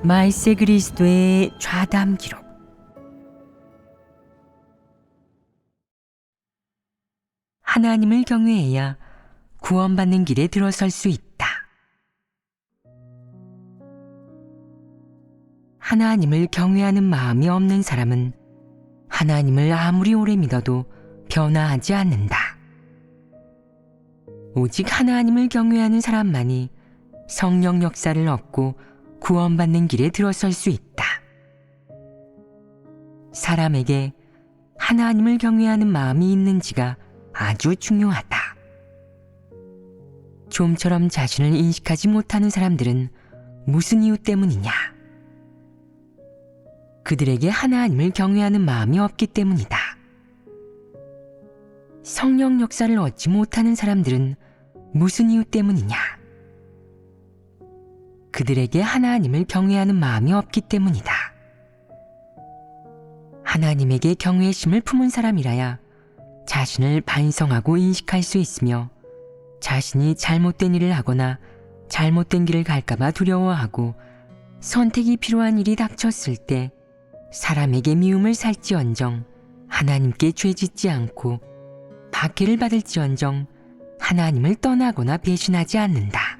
말세 그리스도의 좌담 기록. 하나님을 경외해야 구원받는 길에 들어설 수 있다. 하나님을 경외하는 마음이 없는 사람은 하나님을 아무리 오래 믿어도 변화하지 않는다. 오직 하나님을 경외하는 사람만이 성령 역사를 얻고 구원받는 길에 들어설 수 있다. 사람에게 하나님을 경외하는 마음이 있는지가 아주 중요하다. 좀처럼 자신을 인식하지 못하는 사람들은 무슨 이유 때문이냐? 그들에게 하나님을 경외하는 마음이 없기 때문이다. 성령 역사를 얻지 못하는 사람들은 무슨 이유 때문이냐? 그들에게 하나님을 경외하는 마음이 없기 때문이다. 하나님에게 경외심을 품은 사람이라야 자신을 반성하고 인식할 수 있으며 자신이 잘못된 일을 하거나 잘못된 길을 갈까봐 두려워하고 선택이 필요한 일이 닥쳤을 때 사람에게 미움을 살지언정 하나님께 죄짓지 않고 박해를 받을지언정 하나님을 떠나거나 배신하지 않는다.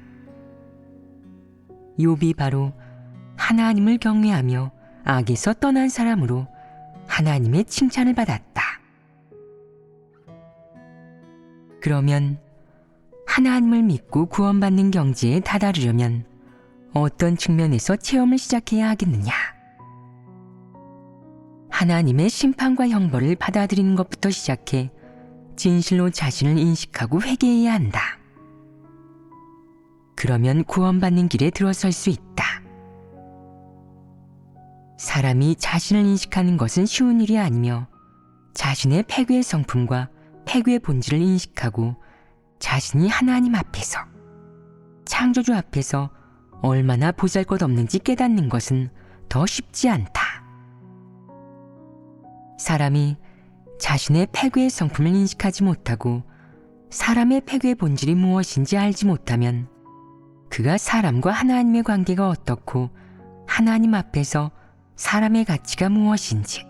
욥이 바로 하나님을 경외하며 악에서 떠난 사람으로 하나님의 칭찬을 받았다. 그러면 하나님을 믿고 구원받는 경지에 다다르려면 어떤 측면에서 체험을 시작해야 하겠느냐? 하나님의 심판과 형벌을 받아들이는 것부터 시작해 진실로 자신을 인식하고 회개해야 한다. 그러면 구원받는 길에 들어설 수 있다. 사람이 자신을 인식하는 것은 쉬운 일이 아니며 자신의 패괴의 성품과 패괴의 본질을 인식하고 자신이 하나님 앞에서, 창조주 앞에서 얼마나 보잘것없는지 깨닫는 것은 더 쉽지 않다. 사람이 자신의 패괴의 성품을 인식하지 못하고 사람의 패괴의 본질이 무엇인지 알지 못하면 그가 사람과 하나님의 관계가 어떻고 하나님 앞에서 사람의 가치가 무엇인지,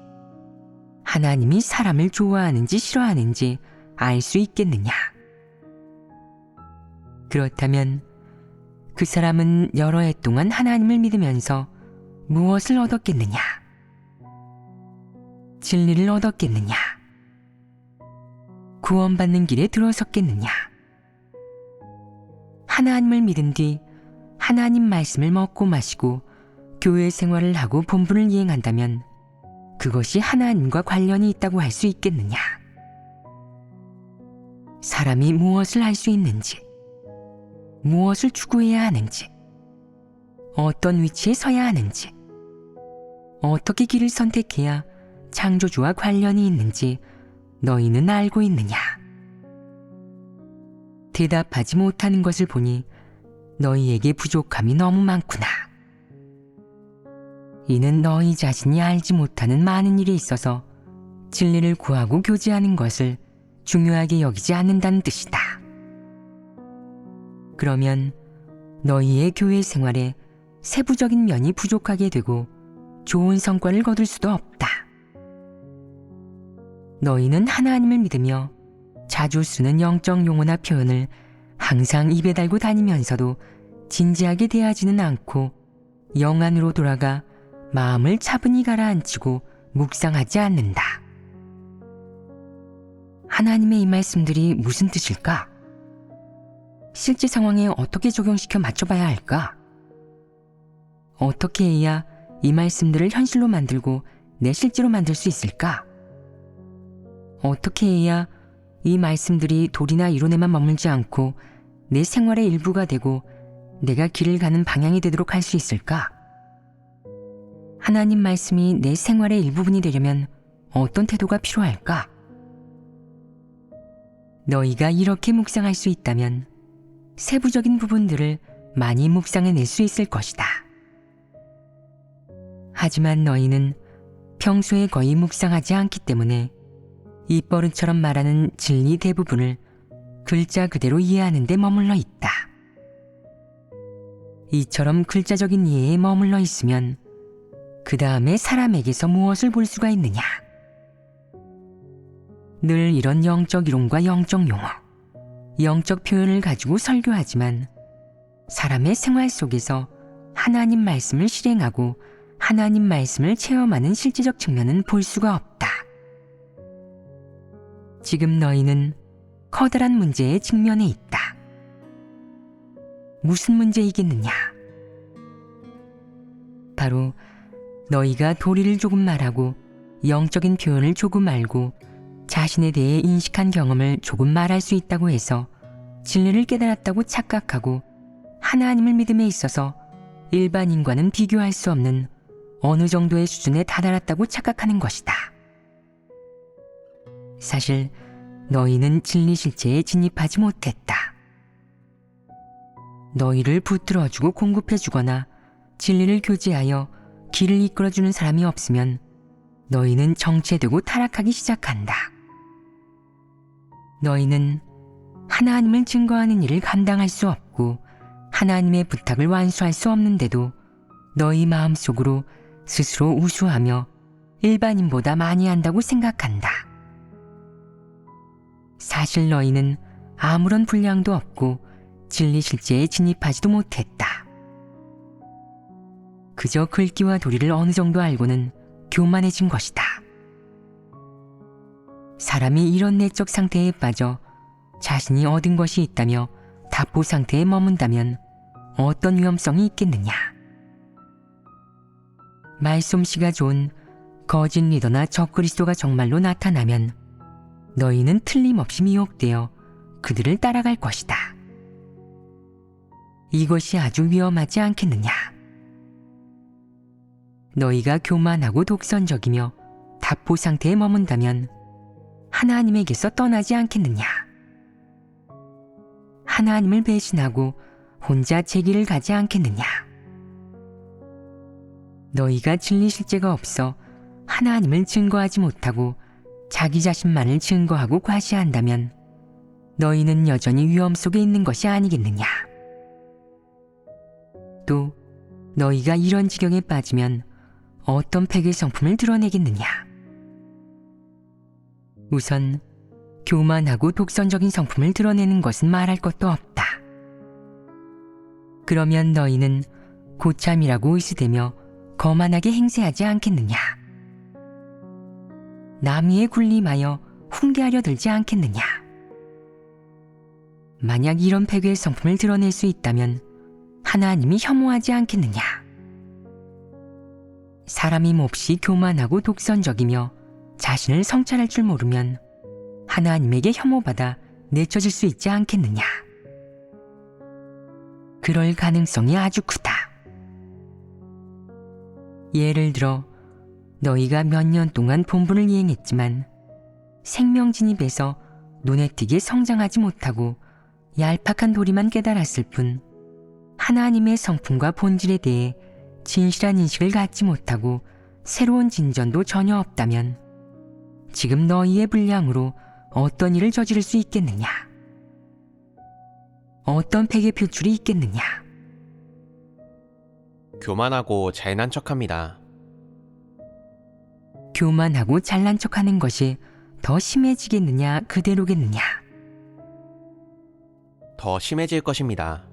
하나님이 사람을 좋아하는지 싫어하는지 알 수 있겠느냐? 그렇다면 그 사람은 여러 해 동안 하나님을 믿으면서 무엇을 얻었겠느냐? 진리를 얻었겠느냐? 구원받는 길에 들어섰겠느냐? 하나님을 믿은 뒤 하나님 말씀을 먹고 마시고 교회 생활을 하고 본분을 이행한다면 그것이 하나님과 관련이 있다고 할 수 있겠느냐? 사람이 무엇을 할 수 있는지, 무엇을 추구해야 하는지, 어떤 위치에 서야 하는지, 어떻게 길을 선택해야 창조주와 관련이 있는지 너희는 알고 있느냐? 대답하지 못하는 것을 보니 너희에게 부족함이 너무 많구나. 이는 너희 자신이 알지 못하는 많은 일에 있어서 진리를 구하고 교제하는 것을 중요하게 여기지 않는다는 뜻이다. 그러면 너희의 교회 생활에 세부적인 면이 부족하게 되고 좋은 성과를 거둘 수도 없다. 너희는 하나님을 믿으며 자주 쓰는 영적 용어나 표현을 항상 입에 달고 다니면서도 진지하게 대하지는 않고 영 안으로 돌아가 마음을 차분히 가라앉히고 묵상하지 않는다. 하나님의 이 말씀들이 무슨 뜻일까? 실제 상황에 어떻게 적용시켜 맞춰봐야 할까? 어떻게 해야 이 말씀들을 현실로 만들고 내 실제로 만들 수 있을까? 어떻게 해야 이 말씀들이 돌이나 이론에만 머물지 않고 내 생활의 일부가 되고 내가 길을 가는 방향이 되도록 할 수 있을까? 하나님 말씀이 내 생활의 일부분이 되려면 어떤 태도가 필요할까? 너희가 이렇게 묵상할 수 있다면 세부적인 부분들을 많이 묵상해낼 수 있을 것이다. 하지만 너희는 평소에 거의 묵상하지 않기 때문에 입버릇처럼 말하는 진리 대부분을 글자 그대로 이해하는 데 머물러 있다. 이처럼 글자적인 이해에 머물러 있으면 그 다음에 사람에게서 무엇을 볼 수가 있느냐? 늘 이런 영적 이론과 영적 용어, 영적 표현을 가지고 설교하지만 사람의 생활 속에서 하나님 말씀을 실행하고 하나님 말씀을 체험하는 실제적 측면은 볼 수가 없다. 지금 너희는 커다란 문제에 직면해 있다. 무슨 문제이겠느냐? 바로 너희가 도리를 조금 말하고 영적인 표현을 조금 알고 자신에 대해 인식한 경험을 조금 말할 수 있다고 해서 진리를 깨달았다고 착각하고 하나님을 믿음에 있어서 일반인과는 비교할 수 없는 어느 정도의 수준에 다다랐다고 착각하는 것이다. 사실 너희는 진리 실체에 진입하지 못했다. 너희를 붙들어주고 공급해주거나 진리를 교제하여 길을 이끌어주는 사람이 없으면 너희는 정체되고 타락하기 시작한다. 너희는 하나님을 증거하는 일을 감당할 수 없고 하나님의 부탁을 완수할 수 없는데도 너희 마음속으로 스스로 우수하며 일반인보다 많이 한다고 생각한다. 사실 너희는 아무런 분량도 없고 진리 실제에 진입하지도 못했다. 그저 글귀와 도리를 어느 정도 알고는 교만해진 것이다. 사람이 이런 내적 상태에 빠져 자신이 얻은 것이 있다며 답보 상태에 머문다면 어떤 위험성이 있겠느냐? 말솜씨가 좋은 거짓 리더나 적그리스도가 정말로 나타나면 너희는 틀림없이 미혹되어 그들을 따라갈 것이다. 이것이 아주 위험하지 않겠느냐? 너희가 교만하고 독선적이며 답보 상태에 머문다면 하나님에게서 떠나지 않겠느냐? 하나님을 배신하고 혼자 제 길을 가지 않겠느냐? 너희가 진리 실제가 없어 하나님을 증거하지 못하고 자기 자신만을 증거하고 과시한다면 너희는 여전히 위험 속에 있는 것이 아니겠느냐? 또 너희가 이런 지경에 빠지면 어떤 폐괴 성품을 드러내겠느냐? 우선 교만하고 독선적인 성품을 드러내는 것은 말할 것도 없다. 그러면 너희는 고참이라고 의시되며 거만하게 행세하지 않겠느냐? 남위에 군림하여 훈계하려 들지 않겠느냐? 만약 이런 폐괴의 성품을 드러낼 수 있다면 하나님이 혐오하지 않겠느냐? 사람이 몹시 교만하고 독선적이며 자신을 성찰할 줄 모르면 하나님에게 혐오받아 내쳐질 수 있지 않겠느냐? 그럴 가능성이 아주 크다. 예를 들어 너희가 몇 년 동안 본분을 이행했지만 생명 진입에서 눈에 띄게 성장하지 못하고 얄팍한 도리만 깨달았을 뿐 하나님의 성품과 본질에 대해 진실한 인식을 갖지 못하고 새로운 진전도 전혀 없다면 지금 너희의 분량으로 어떤 일을 저지를 수 있겠느냐? 어떤 폐괴 표출이 있겠느냐? 교만하고 잘난 척합니다. 교만하고 잘난 척하는 것이 더 심해지겠느냐 그대로겠느냐? 더 심해질 것입니다.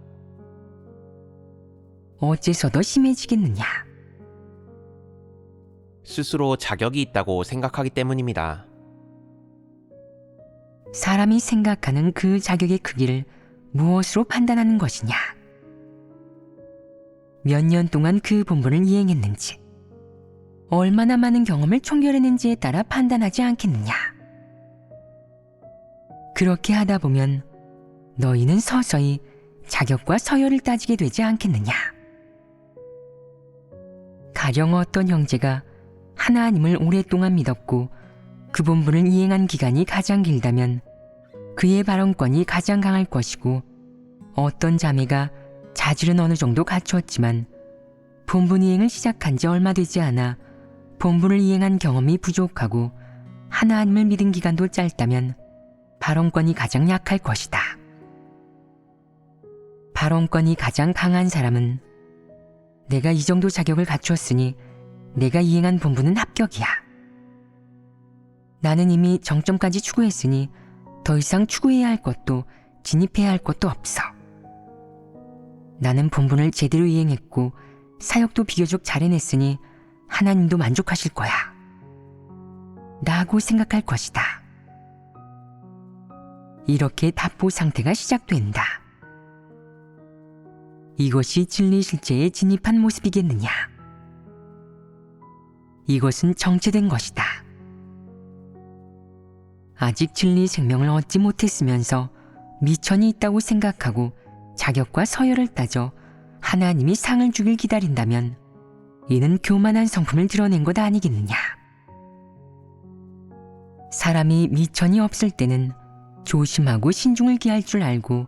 어째서 더 심해지겠느냐? 스스로 자격이 있다고 생각하기 때문입니다. 사람이 생각하는 그 자격의 크기를 무엇으로 판단하는 것이냐? 몇 년 동안 그 본분을 이행했는지, 얼마나 많은 경험을 총결했는지에 따라 판단하지 않겠느냐? 그렇게 하다 보면 너희는 서서히 자격과 서열을 따지게 되지 않겠느냐? 가령 어떤 형제가 하나님을 오랫동안 믿었고 그 본분을 이행한 기간이 가장 길다면 그의 발언권이 가장 강할 것이고, 어떤 자매가 자질은 어느 정도 갖추었지만 본분 이행을 시작한 지 얼마 되지 않아 본분을 이행한 경험이 부족하고 하나님을 믿은 기간도 짧다면 발언권이 가장 약할 것이다. 발언권이 가장 강한 사람은 내가 이 정도 자격을 갖추었으니 내가 이행한 본분은 합격이야. 나는 이미 정점까지 추구했으니 더 이상 추구해야 할 것도 진입해야 할 것도 없어. 나는 본분을 제대로 이행했고 사역도 비교적 잘 해냈으니 하나님도 만족하실 거야. 라고 생각할 것이다. 이렇게 답보 상태가 시작된다. 이것이 진리 실제에 진입한 모습이겠느냐? 이것은 정체된 것이다. 아직 진리 생명을 얻지 못했으면서 미천이 있다고 생각하고 자격과 서열을 따져 하나님이 상을 주길 기다린다면 이는 교만한 성품을 드러낸 것 아니겠느냐? 사람이 미천이 없을 때는 조심하고 신중을 기할 줄 알고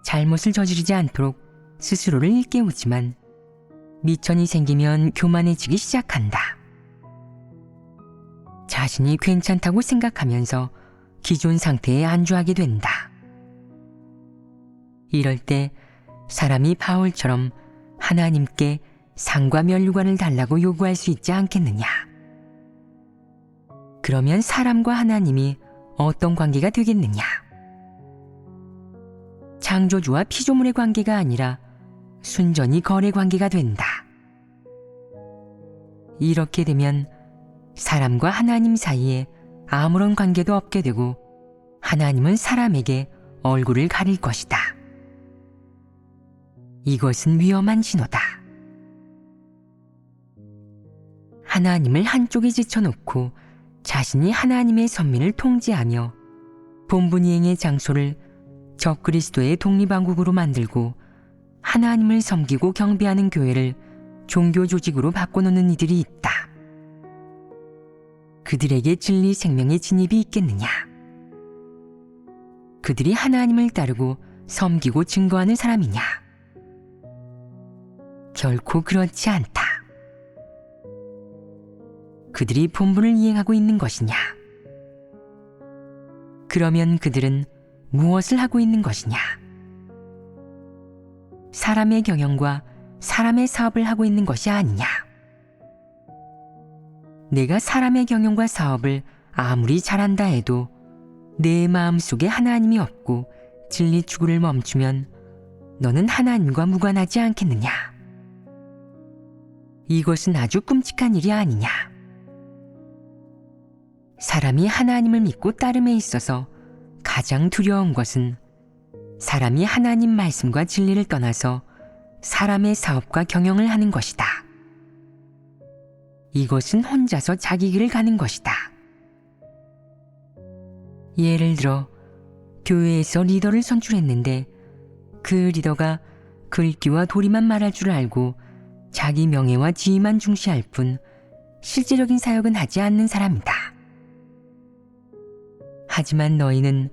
잘못을 저지르지 않도록 스스로를 일깨우지만 미천이 생기면 교만해지기 시작한다. 자신이 괜찮다고 생각하면서 기존 상태에 안주하게 된다. 이럴 때 사람이 바울처럼 하나님께 상과 면류관을 달라고 요구할 수 있지 않겠느냐? 그러면 사람과 하나님이 어떤 관계가 되겠느냐? 창조주와 피조물의 관계가 아니라 순전히 거래 관계가 된다. 이렇게 되면 사람과 하나님 사이에 아무런 관계도 없게 되고 하나님은 사람에게 얼굴을 가릴 것이다. 이것은 위험한 신호다. 하나님을 한쪽에 제쳐놓고 자신이 하나님의 선민을 통제하며 본분 이행의 장소를 적그리스도의 독립왕국으로 만들고 하나님을 섬기고 경배하는 교회를 종교 조직으로 바꿔놓는 이들이 있다. 그들에게 진리 생명의 진입이 있겠느냐? 그들이 하나님을 따르고 섬기고 증거하는 사람이냐? 결코 그렇지 않다. 그들이 본분을 이행하고 있는 것이냐? 그러면 그들은 무엇을 하고 있는 것이냐? 사람의 경영과 사람의 사업을 하고 있는 것이 아니냐? 내가 사람의 경영과 사업을 아무리 잘한다 해도 내 마음속에 하나님이 없고 진리 추구를 멈추면 너는 하나님과 무관하지 않겠느냐? 이것은 아주 끔찍한 일이 아니냐? 사람이 하나님을 믿고 따름에 있어서 가장 두려운 것은 사람이 하나님 말씀과 진리를 떠나서 사람의 사업과 경영을 하는 것이다. 이것은 혼자서 자기 길을 가는 것이다. 예를 들어 교회에서 리더를 선출했는데 그 리더가 글귀와 도리만 말할 줄 알고 자기 명예와 지위만 중시할 뿐 실제적인 사역은 하지 않는 사람이다. 하지만 너희는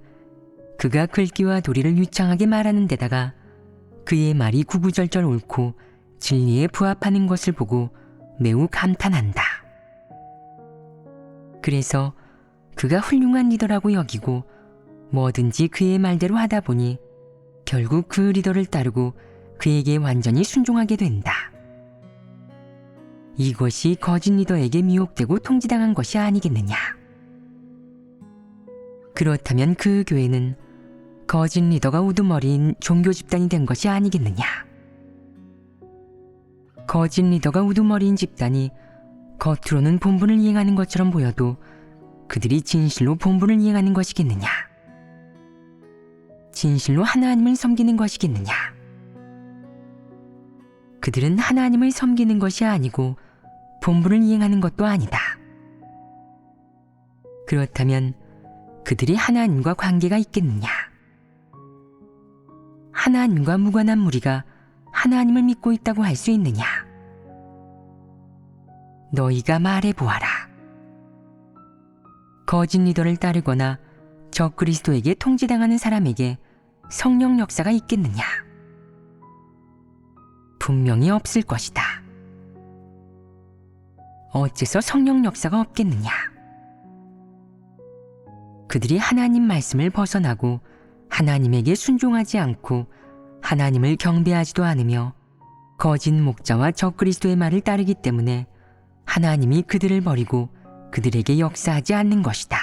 그가 글귀와 도리를 유창하게 말하는 데다가 그의 말이 구구절절 옳고 진리에 부합하는 것을 보고 매우 감탄한다. 그래서 그가 훌륭한 리더라고 여기고 뭐든지 그의 말대로 하다 보니 결국 그 리더를 따르고 그에게 완전히 순종하게 된다. 이것이 거짓 리더에게 미혹되고 통지당한 것이 아니겠느냐? 그렇다면 그 교회는 거짓 리더가 우두머리인 종교 집단이 된 것이 아니겠느냐? 거짓 리더가 우두머리인 집단이 겉으로는 본분을 이행하는 것처럼 보여도 그들이 진실로 본분을 이행하는 것이겠느냐? 진실로 하나님을 섬기는 것이겠느냐? 그들은 하나님을 섬기는 것이 아니고 본분을 이행하는 것도 아니다. 그렇다면 그들이 하나님과 관계가 있겠느냐? 하나님과 무관한 무리가 하나님을 믿고 있다고 할 수 있느냐? 너희가 말해보아라. 거짓 리더를 따르거나 적그리스도에게 통제당하는 사람에게 성령 역사가 있겠느냐? 분명히 없을 것이다. 어째서 성령 역사가 없겠느냐? 그들이 하나님 말씀을 벗어나고 하나님에게 순종하지 않고 하나님을 경배하지도 않으며 거짓 목자와 적그리스도의 말을 따르기 때문에 하나님이 그들을 버리고 그들에게 역사하지 않는 것이다.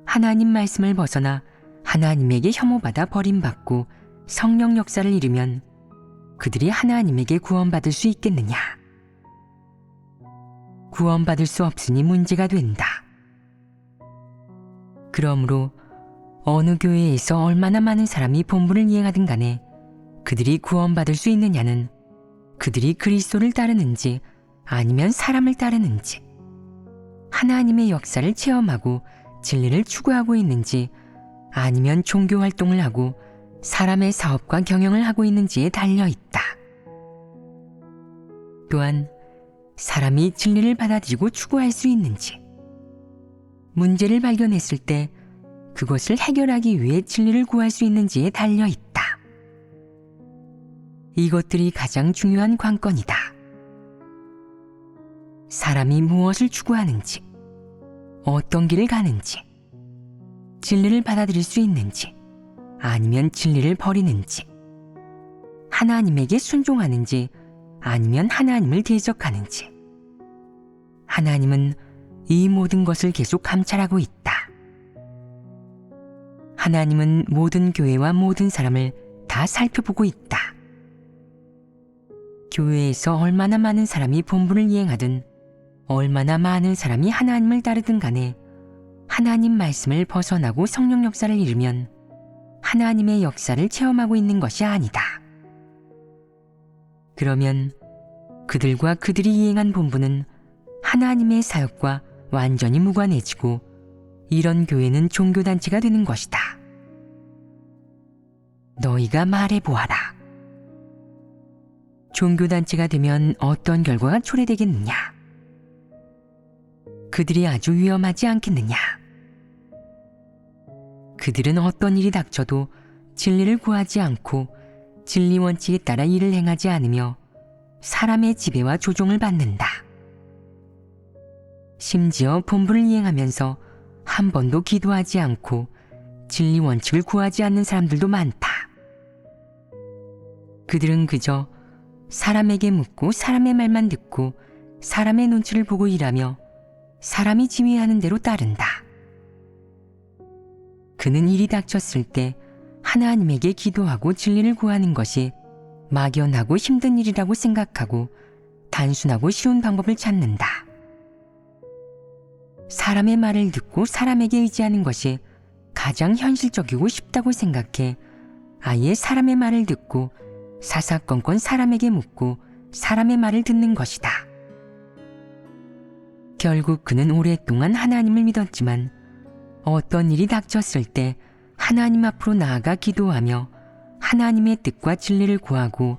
하나님 말씀을 벗어나 하나님에게 혐오받아 버림받고 성령 역사를 잃으면 그들이 하나님에게 구원받을 수 있겠느냐? 구원받을 수 없으니 문제가 된다. 그러므로 어느 교회에서 얼마나 많은 사람이 본분을 이행하든 간에 그들이 구원받을 수 있느냐는 그들이 그리스도를 따르는지 아니면 사람을 따르는지, 하나님의 역사를 체험하고 진리를 추구하고 있는지 아니면 종교 활동을 하고 사람의 사업과 경영을 하고 있는지에 달려 있다. 또한 사람이 진리를 받아들이고 추구할 수 있는지, 문제를 발견했을 때 그것을 해결하기 위해 진리를 구할 수 있는지에 달려 있다. 이것들이 가장 중요한 관건이다. 사람이 무엇을 추구하는지, 어떤 길을 가는지, 진리를 받아들일 수 있는지, 아니면 진리를 버리는지, 하나님에게 순종하는지, 아니면 하나님을 대적하는지. 하나님은 이 모든 것을 계속 감찰하고 있다. 하나님은 모든 교회와 모든 사람을 다 살펴보고 있다. 교회에서 얼마나 많은 사람이 본분을 이행하든 얼마나 많은 사람이 하나님을 따르든 간에 하나님 말씀을 벗어나고 성령 역사를 잃으면 하나님의 역사를 체험하고 있는 것이 아니다. 그러면 그들과 그들이 이행한 본분은 하나님의 사역과 완전히 무관해지고 이런 교회는 종교단체가 되는 것이다. 너희가 말해보아라. 종교단체가 되면 어떤 결과가 초래되겠느냐? 그들이 아주 위험하지 않겠느냐? 그들은 어떤 일이 닥쳐도 진리를 구하지 않고 진리 원칙에 따라 일을 행하지 않으며 사람의 지배와 조종을 받는다. 심지어 본분을 이행하면서 한 번도 기도하지 않고 진리 원칙을 구하지 않는 사람들도 많다. 그들은 그저 사람에게 묻고 사람의 말만 듣고 사람의 눈치를 보고 일하며 사람이 지휘하는 대로 따른다. 그는 일이 닥쳤을 때 하나님에게 기도하고 진리를 구하는 것이 막연하고 힘든 일이라고 생각하고 단순하고 쉬운 방법을 찾는다. 사람의 말을 듣고 사람에게 의지하는 것이 가장 현실적이고 쉽다고 생각해 아예 사람의 말을 듣고 사사건건 사람에게 묻고 사람의 말을 듣는 것이다. 결국 그는 오랫동안 하나님을 믿었지만 어떤 일이 닥쳤을 때 하나님 앞으로 나아가 기도하며 하나님의 뜻과 진리를 구하고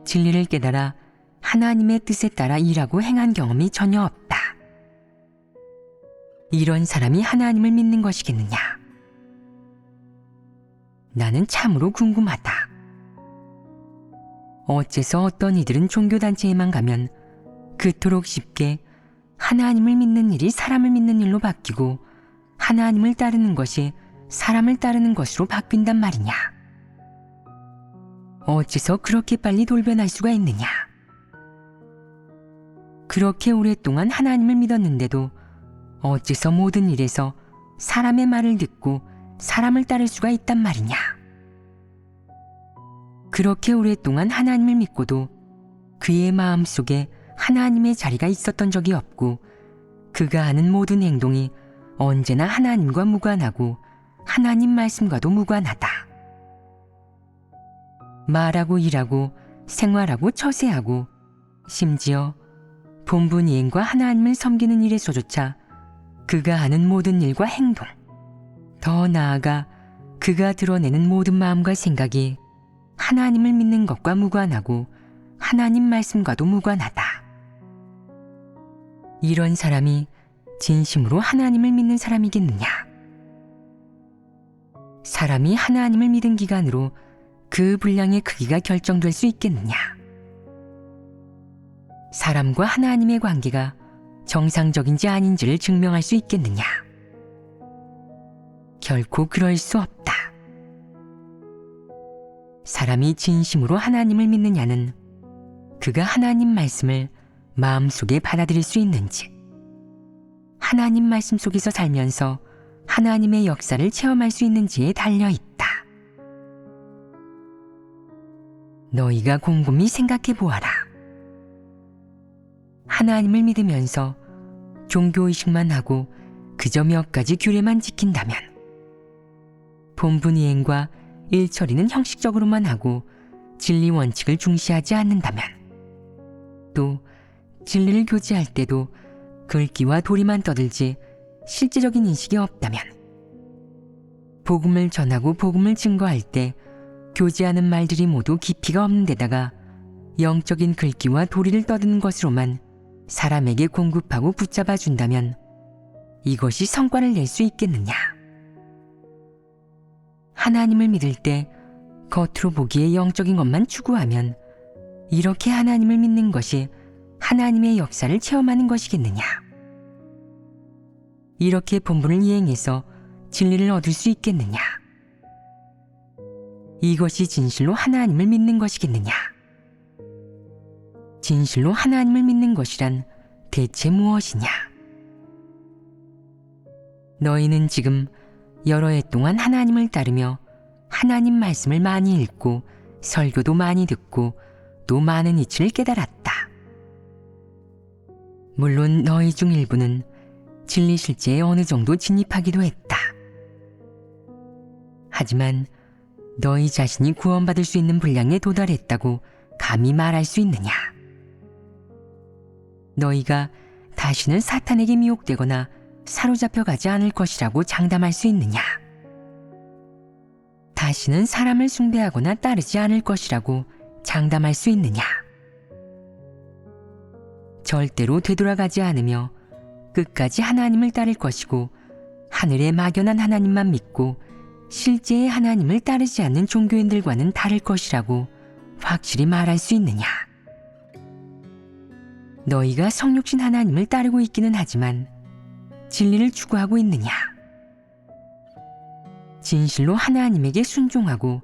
진리를 깨달아 하나님의 뜻에 따라 일하고 행한 경험이 전혀 없다. 이런 사람이 하나님을 믿는 것이겠느냐? 나는 참으로 궁금하다. 어째서 어떤 이들은 종교단체에만 가면 그토록 쉽게 하나님을 믿는 일이 사람을 믿는 일로 바뀌고 하나님을 따르는 것이 사람을 따르는 것으로 바뀐단 말이냐? 어째서 그렇게 빨리 돌변할 수가 있느냐? 그렇게 오랫동안 하나님을 믿었는데도 어째서 모든 일에서 사람의 말을 듣고 사람을 따를 수가 있단 말이냐? 그렇게 오랫동안 하나님을 믿고도 그의 마음속에 하나님의 자리가 있었던 적이 없고 그가 하는 모든 행동이 언제나 하나님과 무관하고 하나님 말씀과도 무관하다. 말하고 일하고 생활하고 처세하고 심지어 본분 이행과 하나님을 섬기는 일에서조차 그가 하는 모든 일과 행동, 더 나아가 그가 드러내는 모든 마음과 생각이 하나님을 믿는 것과 무관하고 하나님 말씀과도 무관하다. 이런 사람이 진심으로 하나님을 믿는 사람이겠느냐? 사람이 하나님을 믿은 기간으로 그 분량의 크기가 결정될 수 있겠느냐? 사람과 하나님의 관계가 정상적인지 아닌지를 증명할 수 있겠느냐? 결코 그럴 수 없다. 사람이 진심으로 하나님을 믿느냐는 그가 하나님 말씀을 마음속에 받아들일 수 있는지, 하나님 말씀 속에서 살면서 하나님의 역사를 체험할 수 있는지에 달려 있다. 너희가 곰곰이 생각해 보아라. 하나님을 믿으면서 종교의식만 하고 그저 몇 가지 규례만 지킨다면, 본분 이행과 일처리는 형식적으로만 하고 진리 원칙을 중시하지 않는다면, 또 진리를 교제할 때도 글귀와 도리만 떠들지 실제적인 인식이 없다면, 복음을 전하고 복음을 증거할 때 교제하는 말들이 모두 깊이가 없는 데다가 영적인 글귀와 도리를 떠드는 것으로만 사람에게 공급하고 붙잡아 준다면 이것이 성과를 낼 수 있겠느냐? 하나님을 믿을 때 겉으로 보기에 영적인 것만 추구하면 이렇게 하나님을 믿는 것이 하나님의 역사를 체험하는 것이겠느냐? 이렇게 본분을 이행해서 진리를 얻을 수 있겠느냐? 이것이 진실로 하나님을 믿는 것이겠느냐? 진실로 하나님을 믿는 것이란 대체 무엇이냐? 너희는 지금 여러 해 동안 하나님을 따르며 하나님 말씀을 많이 읽고 설교도 많이 듣고 또 많은 이치를 깨달았다. 물론 너희 중 일부는 진리 실제에 어느 정도 진입하기도 했다. 하지만 너희 자신이 구원받을 수 있는 분량에 도달했다고 감히 말할 수 있느냐? 너희가 다시는 사탄에게 미혹되거나 사로잡혀 가지 않을 것이라고 장담할 수 있느냐? 다시는 사람을 숭배하거나 따르지 않을 것이라고 장담할 수 있느냐? 절대로 되돌아가지 않으며 끝까지 하나님을 따를 것이고 하늘의 막연한 하나님만 믿고 실제의 하나님을 따르지 않는 종교인들과는 다를 것이라고 확실히 말할 수 있느냐? 너희가 성육신 하나님을 따르고 있기는 하지만 진리를 추구하고 있느냐? 진실로 하나님에게 순종하고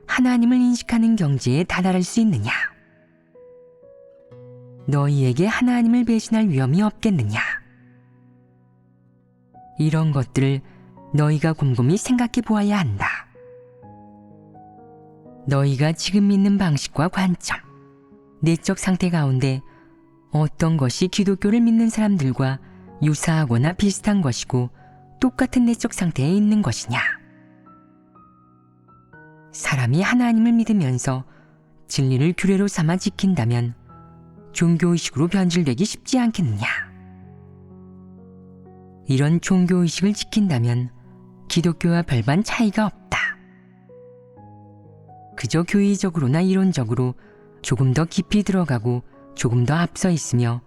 하나님을 인식하는 경지에 다다를 수 있느냐? 너희에게 하나님을 배신할 위험이 없겠느냐? 이런 것들을 너희가 곰곰이 생각해 보아야 한다. 너희가 지금 믿는 방식과 관점, 내적 상태 가운데 어떤 것이 기독교를 믿는 사람들과 유사하거나 비슷한 것이고 똑같은 내적 상태에 있는 것이냐? 사람이 하나님을 믿으면서 진리를 규례로 삼아 지킨다면 종교의식으로 변질되기 쉽지 않겠느냐? 이런 종교의식을 지킨다면 기독교와 별반 차이가 없다. 그저 교의적으로나 이론적으로 조금 더 깊이 들어가고 조금 더 앞서 있으며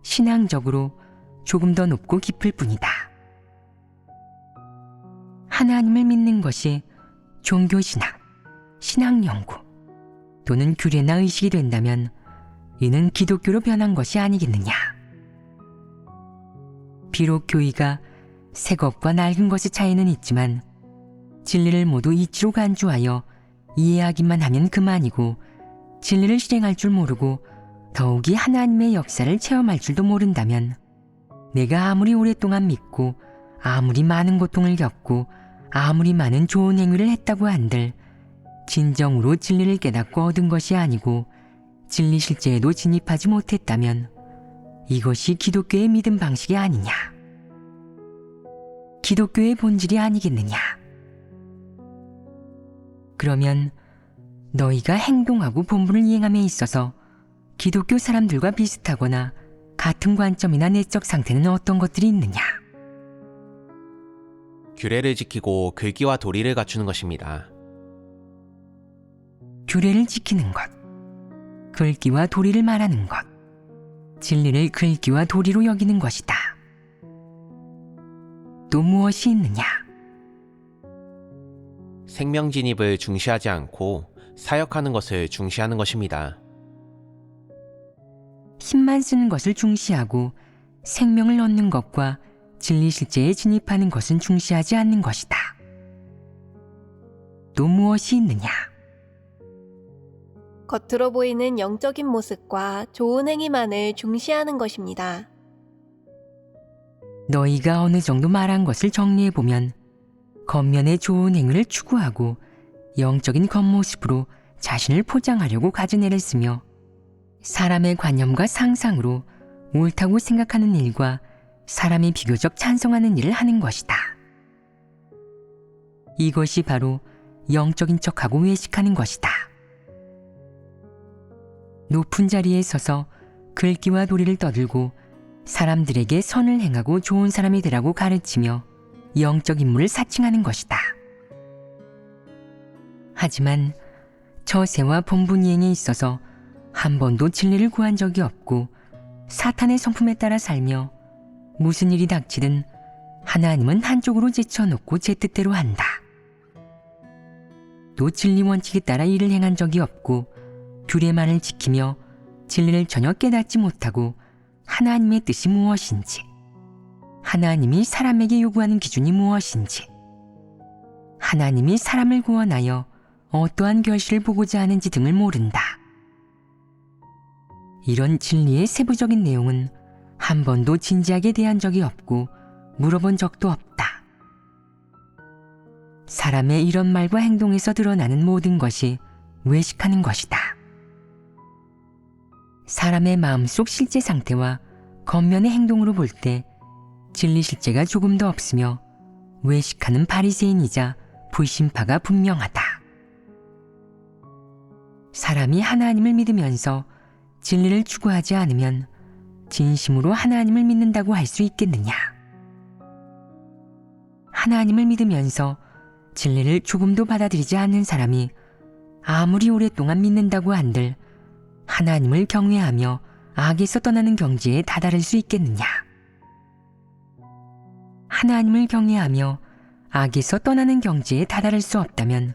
신앙적으로 조금 더 높고 깊을 뿐이다. 하나님을 믿는 것이 종교신학, 신앙연구 또는 규례나 의식이 된다면 이는 기독교로 변한 것이 아니겠느냐? 비록 교의가 새 것과 낡은 것의 차이는 있지만 진리를 모두 이치로 간주하여 이해하기만 하면 그만이고 진리를 실행할 줄 모르고 더욱이 하나님의 역사를 체험할 줄도 모른다면 내가 아무리 오랫동안 믿고 아무리 많은 고통을 겪고 아무리 많은 좋은 행위를 했다고 한들 진정으로 진리를 깨닫고 얻은 것이 아니고 진리 실제에도 진입하지 못했다면 이것이 기독교의 믿음 방식이 아니냐? 기독교의 본질이 아니겠느냐? 그러면 너희가 행동하고 본분을 이행함에 있어서 기독교 사람들과 비슷하거나 같은 관점이나 내적 상태는 어떤 것들이 있느냐? 규례를 지키고 글귀와 도리를 갖추는 것입니다. 규례를 지키는 것, 글귀와 도리를 말하는 것, 진리를 글귀와 도리로 여기는 것이다. 또 무엇이 있느냐? 생명 진입을 중시하지 않고 사역하는 것을 중시하는 것입니다. 힘만 쓰는 것을 중시하고 생명을 얻는 것과 진리 실제에 진입하는 것은 중시하지 않는 것이다. 또 무엇이 있느냐? 겉으로 보이는 영적인 모습과 좋은 행위만을 중시하는 것입니다. 너희가 어느 정도 말한 것을 정리해보면 겉면의 좋은 행위를 추구하고 영적인 겉모습으로 자신을 포장하려고 가진 애를 쓰며 사람의 관념과 상상으로 옳다고 생각하는 일과 사람이 비교적 찬성하는 일을 하는 것이다. 이것이 바로 영적인 척하고 외식하는 것이다. 높은 자리에 서서 글귀와 도리를 떠들고 사람들에게 선을 행하고 좋은 사람이 되라고 가르치며 영적 인물을 사칭하는 것이다. 하지만 처세와 본분이행에 있어서 한 번도 진리를 구한 적이 없고 사탄의 성품에 따라 살며 무슨 일이 닥치든 하나님은 한쪽으로 제쳐놓고 제 뜻대로 한다. 또 진리 원칙에 따라 일을 행한 적이 없고 규례만을 지키며 진리를 전혀 깨닫지 못하고 하나님의 뜻이 무엇인지, 하나님이 사람에게 요구하는 기준이 무엇인지, 하나님이 사람을 구원하여 어떠한 결실을 보고자 하는지 등을 모른다. 이런 진리의 세부적인 내용은 한 번도 진지하게 대한 적이 없고 물어본 적도 없다. 사람의 이런 말과 행동에서 드러나는 모든 것이 외식하는 것이다. 사람의 마음속 실제 상태와 겉면의 행동으로 볼 때 진리 실제가 조금도 없으며 외식하는 바리새인이자 불신파가 분명하다. 사람이 하나님을 믿으면서 진리를 추구하지 않으면 진심으로 하나님을 믿는다고 할 수 있겠느냐? 하나님을 믿으면서 진리를 조금도 받아들이지 않는 사람이 아무리 오랫동안 믿는다고 한들 하나님을 경외하며 악에서 떠나는 경지에 다다를 수 있겠느냐? 하나님을 경외하며 악에서 떠나는 경지에 다다를 수 없다면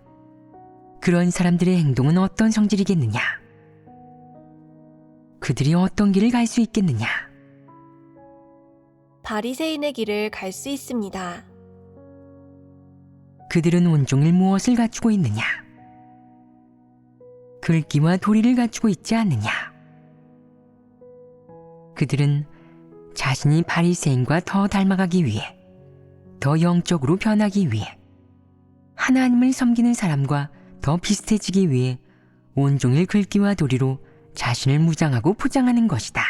그런 사람들의 행동은 어떤 성질이겠느냐? 그들이 어떤 길을 갈 수 있겠느냐? 바리새인의 길을 갈 수 있습니다. 그들은 온종일 무엇을 갖추고 있느냐? 글귀와 도리를 갖추고 있지 않느냐? 그들은 자신이 바리새인과 더 닮아가기 위해, 더 영적으로 변하기 위해, 하나님을 섬기는 사람과 더 비슷해지기 위해 온종일 글귀와 도리로 자신을 무장하고 포장하는 것이다.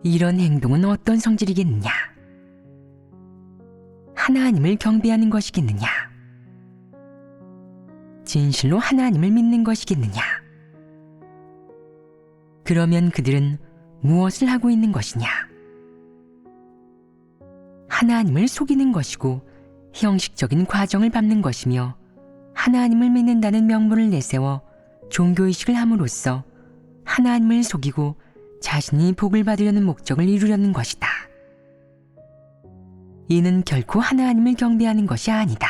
이런 행동은 어떤 성질이겠느냐? 하나님을 경배하는 것이겠느냐? 진실로 하나님을 믿는 것이겠느냐? 그러면 그들은 무엇을 하고 있는 것이냐? 하나님을 속이는 것이고 형식적인 과정을 밟는 것이며 하나님을 믿는다는 명분을 내세워 종교의식을 함으로써 하나님을 속이고 자신이 복을 받으려는 목적을 이루려는 것이다. 이는 결코 하나님을 경배하는 것이 아니다.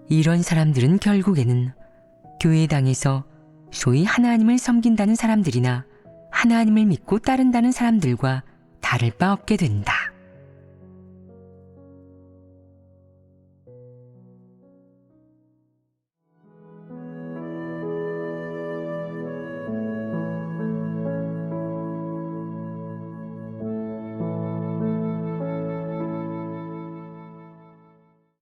이런 사람들은 결국에는 교회당에서 소위 하나님을 섬긴다는 사람들이나 하나님을 믿고 따른다는 사람들과 다를 바 없게 된다.